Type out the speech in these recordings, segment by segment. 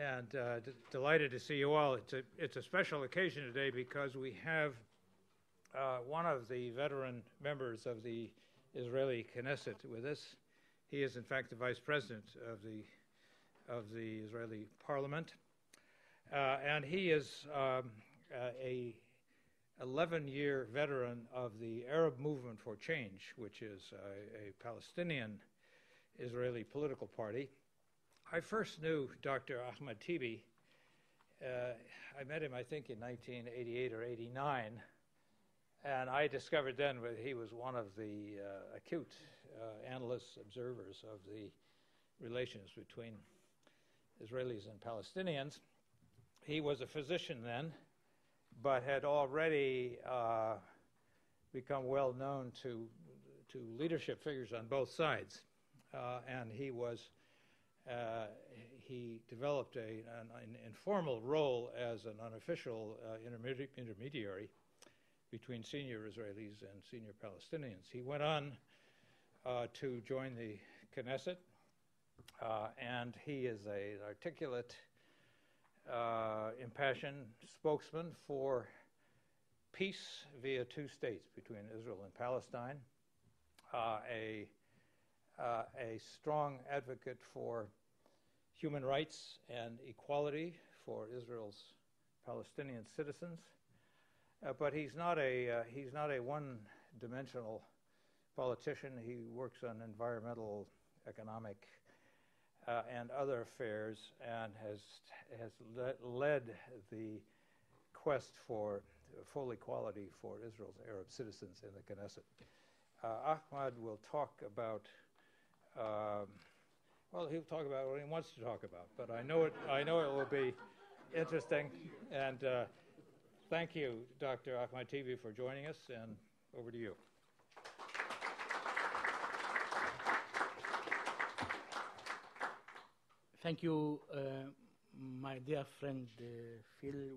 and delighted to see you all. It's a special occasion today because we have one of the veteran members of the Israeli Knesset with us. He is, in fact, the vice president of the Israeli Parliament, and he is a 11-year veteran of the Arab Movement for Change, which is a Palestinian-Israeli political party. I first knew Dr. Ahmad Tibi. I met him, I think, in 1988 or 89, and I discovered then that he was one of the acute analysts, observers of the relations between Israelis and Palestinians. He was a physician then, but had already become well known to leadership figures on both sides, and he developed an informal role as an unofficial intermediary between senior Israelis and senior Palestinians. He went on to join the Knesset, and he is an articulate, impassioned spokesman for peace via two states between Israel and Palestine, a strong advocate for human rights and equality for Israel's Palestinian citizens, but he's not a one-dimensional politician. He works on environmental, economic, and other affairs, and has led the quest for full equality for Israel's Arab citizens in the Knesset. Ahmad will talk about. Well, he'll talk about what he wants to talk about, but I know it will be interesting. And thank you, Dr. Ahmad Tibi, for joining us, and over to you. Thank you, my dear friend Phil.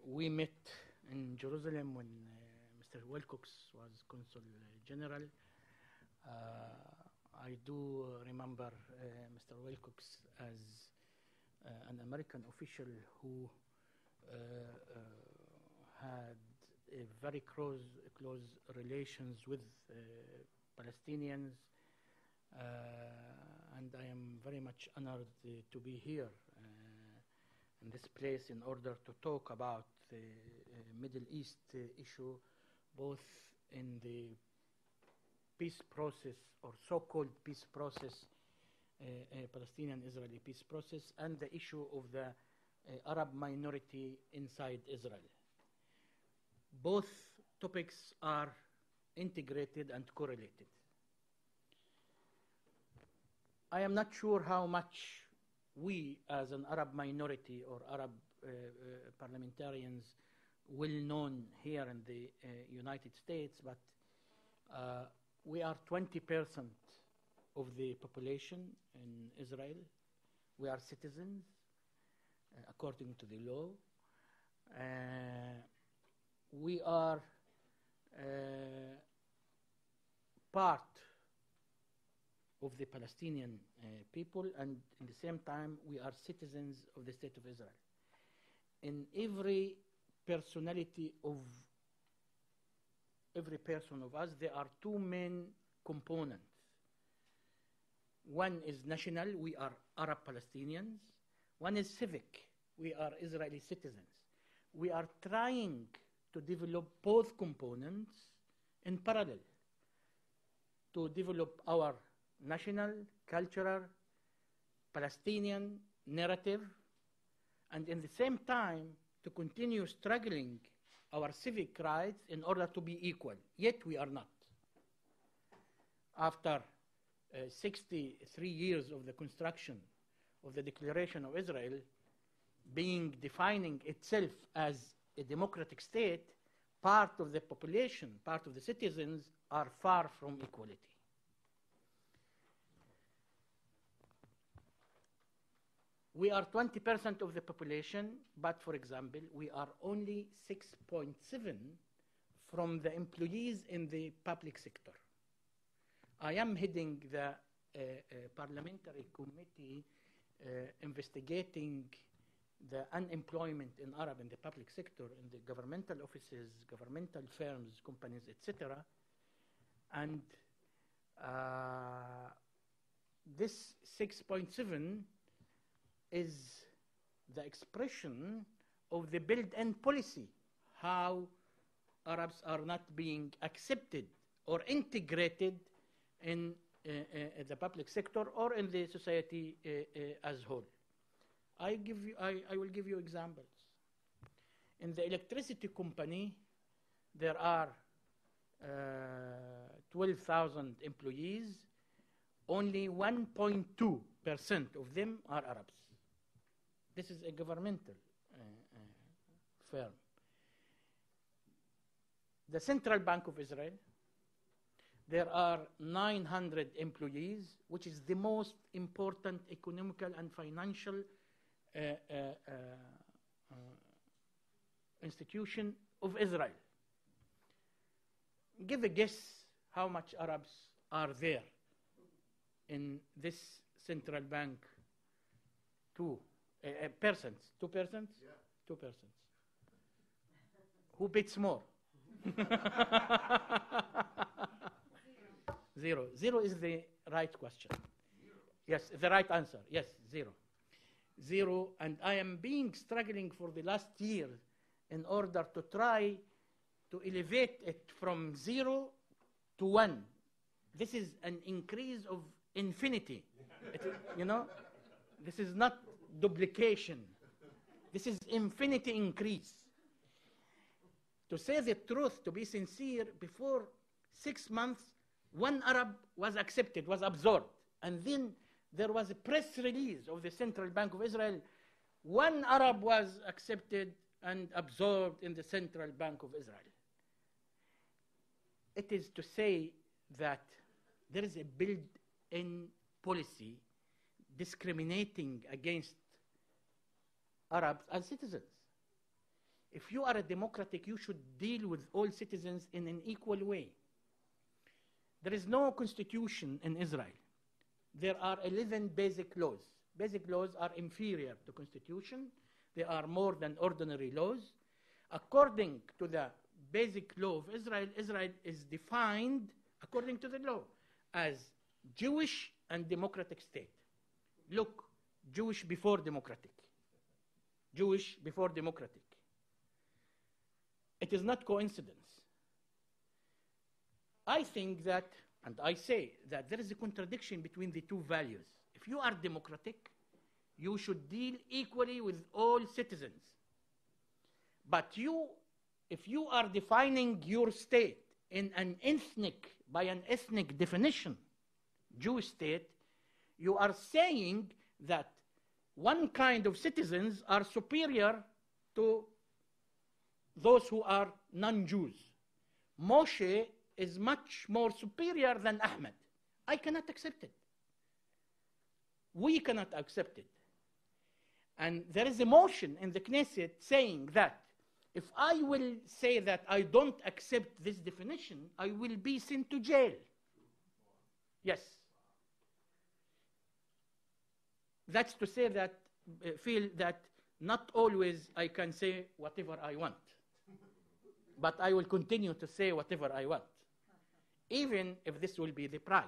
We met in Jerusalem when Mr. Wilcox was Consul General. I do remember Mr. Wilcox as an American official who had a very close relations with Palestinians, and I am very much honored to be here in this place in order to talk about the Middle East issue, both in the peace process or so-called peace process, Palestinian-Israeli peace process, and the issue of the Arab minority inside Israel. Both topics are integrated and correlated. I am not sure how much we as an Arab minority or Arab parliamentarians well known here in the United States, but we are 20% of the population in Israel. We are citizens according to the law. We are part of the Palestinian people, and at the same time we are citizens of the State of Israel. In every personality of every person of us, there are two main components. One is national, we are Arab Palestinians. One is civic, we are Israeli citizens. We are trying to develop both components in parallel to develop our national, cultural, Palestinian narrative, and in the same time to continue struggling our civic rights in order to be equal. Yet we are not. After 63 years of the construction of the Declaration of Israel, defining itself as a democratic state, part of the population, part of the citizens are far from equality. We are 20% of the population, but for example, we are only 6.7 from the employees in the public sector. I am heading the parliamentary committee investigating the unemployment in Arab in the public sector, in the governmental offices, governmental firms, companies, etc. And this 6.7 is the expression of the built-in policy, how Arabs are not being accepted or integrated in the public sector or in the society as whole. I will give you examples. In the electricity company, there are 12,000 employees. Only 1.2% of them are Arabs. This is a governmental firm. The Central Bank of Israel, there are 900 employees, which is the most important economical and financial institution of Israel. Give a guess how much Arabs are there in this central bank. Two persons. 2 persons? Yeah. 2 persons. Who bids more? 0. 0 is the right question. Yes, the right answer. Yes, 0. 0, and I am struggling for the last year in order to try to elevate it from 0 to 1. This is an increase of infinity. You know, this is not duplication. This is infinity increase. To say the truth, to be sincere, before 6 months, 1 Arab was accepted, was absorbed. And then there was a press release of the Central Bank of Israel. 1 Arab was accepted and absorbed in the Central Bank of Israel. It is to say that there is a built-in policy discriminating against Arabs as citizens. If you are a democratic, you should deal with all citizens in an equal way. There is no constitution in Israel. There are 11 basic laws. Basic laws are inferior to constitution. They are more than ordinary laws. According to the basic law of Israel, Israel is defined, according to the law, as Jewish and democratic state. Look, Jewish before democratic. Jewish before democratic. It is not coincidence. I think that, and I say that there is a contradiction between the two values. If you are democratic, you should deal equally with all citizens. But if you are defining your state in by an ethnic definition, Jewish state, you are saying that one kind of citizens are superior to those who are non-Jews. Moshe is much more superior than Ahmad. I cannot accept it. We cannot accept it. And there is a motion in the Knesset saying that if I will say that I don't accept this definition, I will be sent to jail. Yes. That's to say that, feel that not always I can say whatever I want. But I will continue to say whatever I want, even if this will be the price.